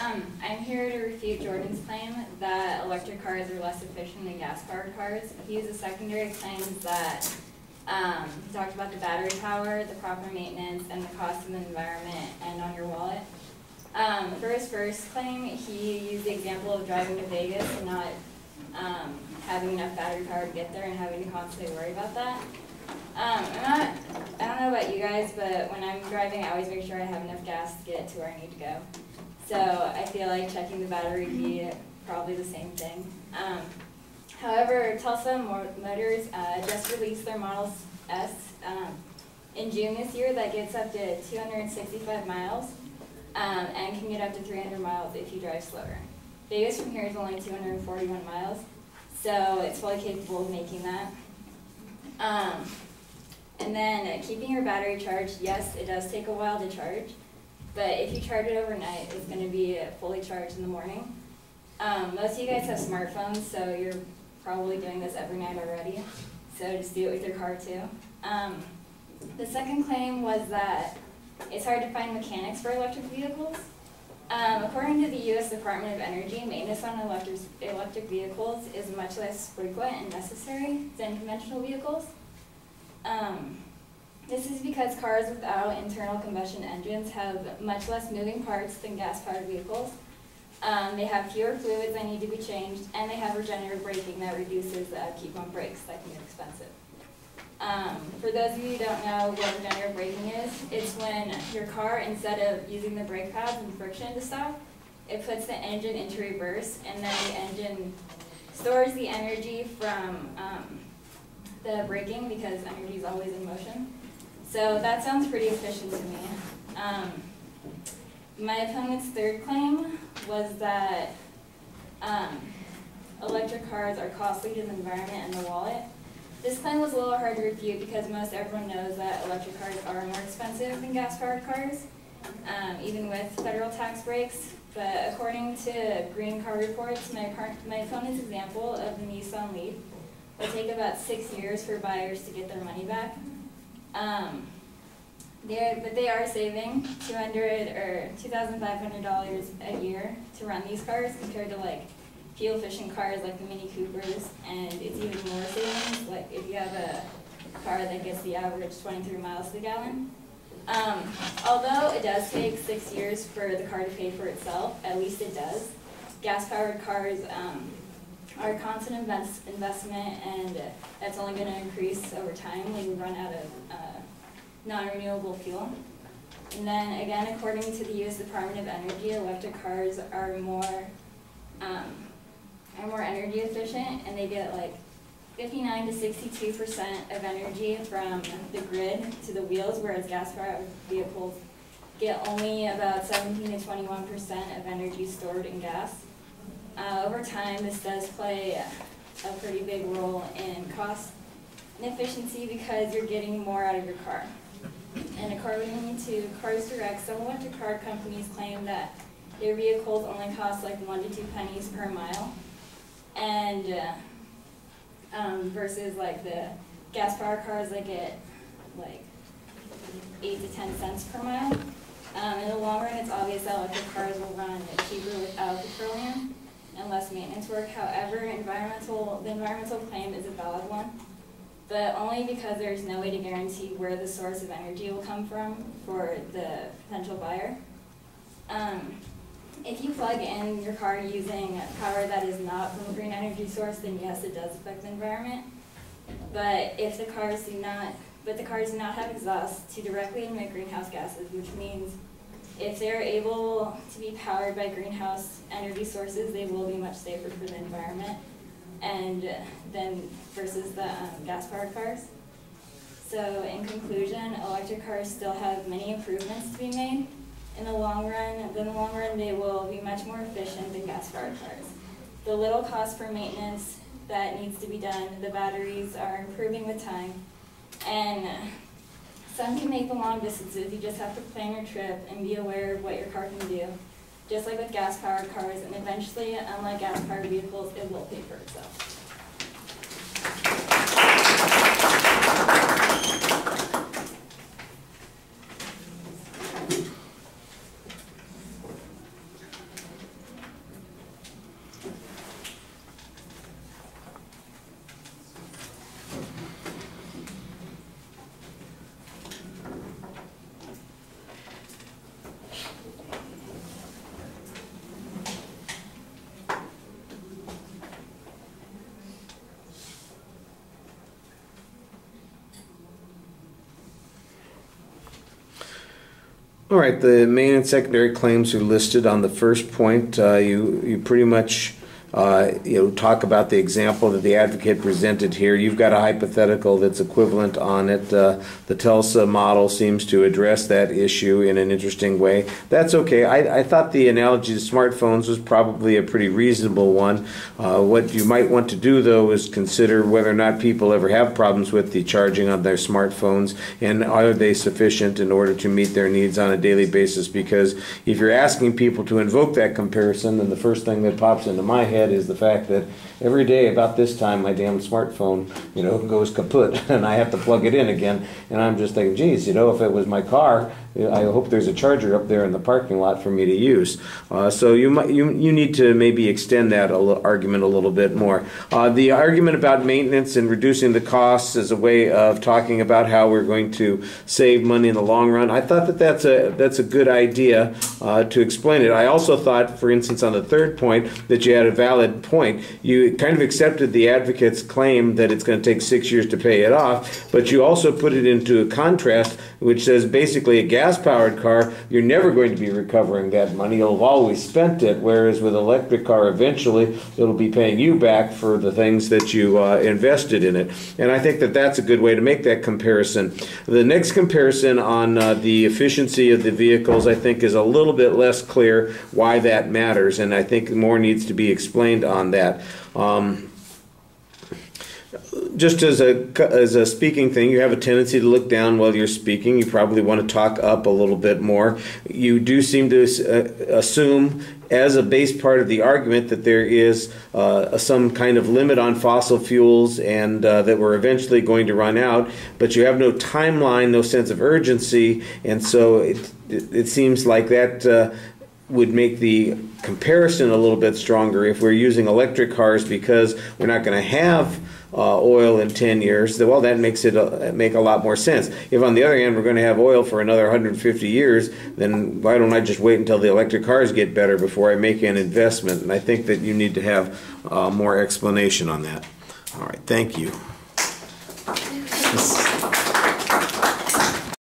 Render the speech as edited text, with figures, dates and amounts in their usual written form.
I'm here to refute Jordan's claim that electric cars are less efficient than gas-powered cars. He used a secondary claim that he talked about the battery power, the proper maintenance, and the cost of the environment and on your wallet. For his first claim, he used the example of driving to Vegas and not having enough battery power to get there and having to constantly worry about that. I don't know about you guys, but when I'm driving, I always make sure I have enough gas to get to where I need to go. So I feel like checking the battery would be probably the same thing. However, Tulsa Motors just released their Model S in June this year that gets up to 265 miles and can get up to 300 miles if you drive slower. Vegas from here is only 241 miles, so it's fully capable of making that. And then keeping your battery charged, yes, it does take a while to charge, but if you charge it overnight, it's going to be fully charged in the morning. Most of you guys have smartphones, so you're probably doing this every night already, so just do it with your car too. The second claim was that it's hard to find mechanics for electric vehicles. According to the U.S. Department of Energy, maintenance on electric vehicles is much less frequent and necessary than conventional vehicles. This is because cars without internal combustion engines have much less moving parts than gas-powered vehicles. They have fewer fluids that need to be changed, and they have regenerative braking that reduces keep-on brakes that can get expensive. For those of you who don't know what regenerative braking is, it's when your car, instead of using the brake pads and friction to stop, it puts the engine into reverse, and then the engine stores the energy from the braking because energy is always in motion. So that sounds pretty efficient to me. My opponent's third claim was that electric cars are costly to the environment and the wallet. This claim was a little hard to refute because most everyone knows that electric cars are more expensive than gas-powered cars, even with federal tax breaks. But according to Green Car Reports, my opponent's example of the Nissan Leaf will take about 6 years for buyers to get their money back. But they are saving $200 or $2,500 a year to run these cars compared to like fuel-efficient cars like the Mini Coopers, and it's even more savings. Like if you have a car that gets the average 23 miles to the gallon. Although it does take 6 years for the car to pay for itself, at least it does. Gas-powered cars are a constant investment, and that's only going to increase over time when we run out of non-renewable fuel. And then again, according to the U.S. Department of Energy, electric cars are more energy efficient, and they get like 59 to 62% of energy from the grid to the wheels, whereas gas-powered vehicles get only about 17 to 21% of energy stored in gas. Over time, this does play a pretty big role in cost and efficiency because you're getting more out of your car. And according to Cars Direct, some electric car companies claim that their vehicles only cost like 1 to 2 pennies per mile, and versus like the gas-powered cars that get like 8 to 10 cents per mile. In the long run, it's obvious that electric cars will run cheaper without petroleum and less maintenance work. However, the environmental claim is a valid one, but only because there's no way to guarantee where the source of energy will come from for the potential buyer. If you plug in your car using power that is not from a green energy source, then yes, it does affect the environment. But if the cars do not have exhaust to directly emit greenhouse gases, which means if they're able to be powered by greenhouse energy sources, they will be much safer for the environment and then versus the gas-powered cars. So in conclusion, electric cars still have many improvements to be made. In the long run, they will be much more efficient than gas-powered cars. The little cost for maintenance that needs to be done, the batteries are improving with time, and some can make the long distances. You just have to plan your trip and be aware of what your car can do, just like with gas-powered cars, and eventually, unlike gas-powered vehicles, it will pay for itself. All right, the main and secondary claims are listed on the first point. You pretty much talk about the example that the advocate presented here. You've got a hypothetical that's equivalent on it. The Tulsa model seems to address that issue in an interesting way. That's okay. I thought the analogy to smartphones was probably a pretty reasonable one. What you might want to do, though, is consider whether or not people ever have problems with the charging on their smartphones, and are they sufficient in order to meet their needs on a daily basis. Because if you're asking people to invoke that comparison, then the first thing that pops into my head is the fact that every day about this time my damn smartphone goes kaput and I have to plug it in again, and I'm just thinking, geez, if it was my car, I hope there's a charger up there in the parking lot for me to use. So you need to maybe extend that argument a little bit more. The argument about maintenance and reducing the costs as a way of talking about how we're going to save money in the long run, I thought that that's a good idea to explain it. I also thought, for instance, on the third point, that you had a valid point. You kind of accepted the advocate's claim that it's going to take 6 years to pay it off, but you also put it into a contrast which says basically a gas-powered car, you're never going to be recovering that money. You'll have always spent it, whereas with an electric car, eventually it'll be paying you back for the things that you invested in it. And I think that that's a good way to make that comparison. The next comparison on the efficiency of the vehicles, I think, is a little bit less clear why that matters, and I think more needs to be explained on that. Just as a speaking thing, you have a tendency to look down while you're speaking. You probably want to talk up a little bit more. You do seem to assume as a base part of the argument that there is some kind of limit on fossil fuels and that we're eventually going to run out, but you have no timeline, no sense of urgency, and so it seems like that would make the comparison a little bit stronger if we're using electric cars because we're not going to have oil in 10 years, well, that makes it make a lot more sense. If, on the other hand, we're going to have oil for another 150 years, then why don't I just wait until the electric cars get better before I make an investment? And I think that you need to have more explanation on that. All right, thank you.